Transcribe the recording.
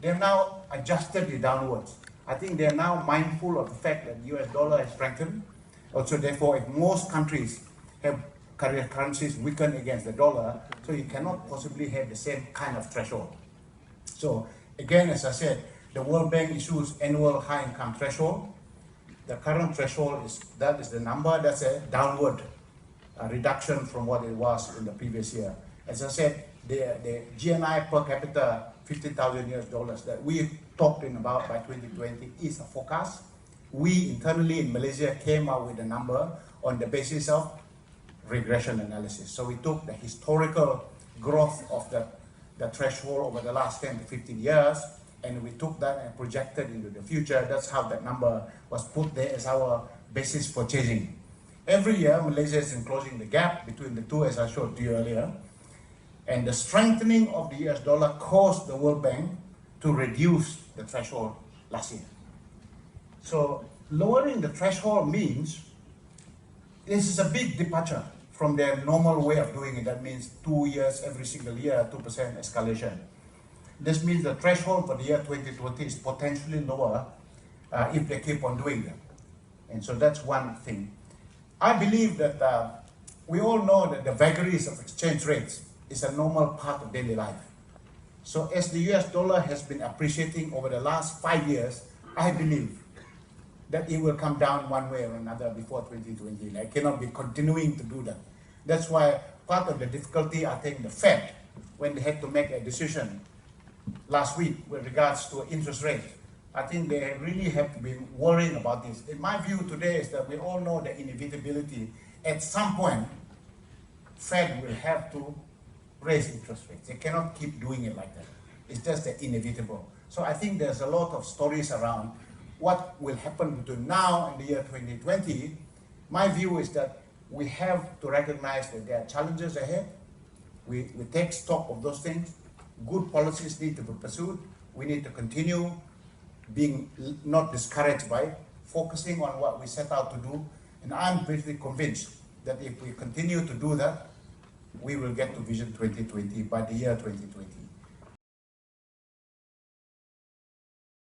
they've now adjusted it downwards. I think they're now mindful of the fact that the US dollar has strengthened. Also, therefore, if most countries have currencies weakened against the dollar, so you cannot possibly have the same kind of threshold. So again, as I said, the World Bank issues annual high income threshold. The current threshold is the number. That's a downward reduction from what it was in the previous year. As I said, the GNI per capita, $50,000 that we talked about by 2020 is a forecast. We internally in Malaysia came out with a number on the basis of regression analysis. So we took the historical growth of the threshold over the last 10 to 15 years, and we took that and projected into the future. That's how that number was put there as our basis for changing. Every year, Malaysia is closing the gap between the two, as I showed to you earlier. And the strengthening of the US dollar caused the World Bank to reduce the threshold last year. So lowering the threshold means this is a big departure from their normal way of doing it. That means 2 years, every single year, 2% escalation. This means the threshold for the year 2020 is potentially lower if they keep on doing that. And so that's one thing. I believe that we all know that the vagaries of exchange rates is a normal part of daily life. So as the US dollar has been appreciating over the last 5 years, I believe that it will come down one way or another before 2020. I cannot be continuing to do that. That's why part of the difficulty, I think, the Fed, when they had to make a decision last week with regards to interest rates, I think they really have to be worrying about this. In my view today is that we all know the inevitability. At some point, Fed will have to raise interest rates. They cannot keep doing it like that. It's just the inevitable. So I think there's a lot of stories around what will happen between now and the year 2020. My view is that we have to recognize that there are challenges ahead. We take stock of those things. Good policies need to be pursued. We need to continue being not discouraged by it, focusing on what we set out to do. And I'm pretty convinced that if we continue to do that, we will get to Vision 2020 by the year 2020.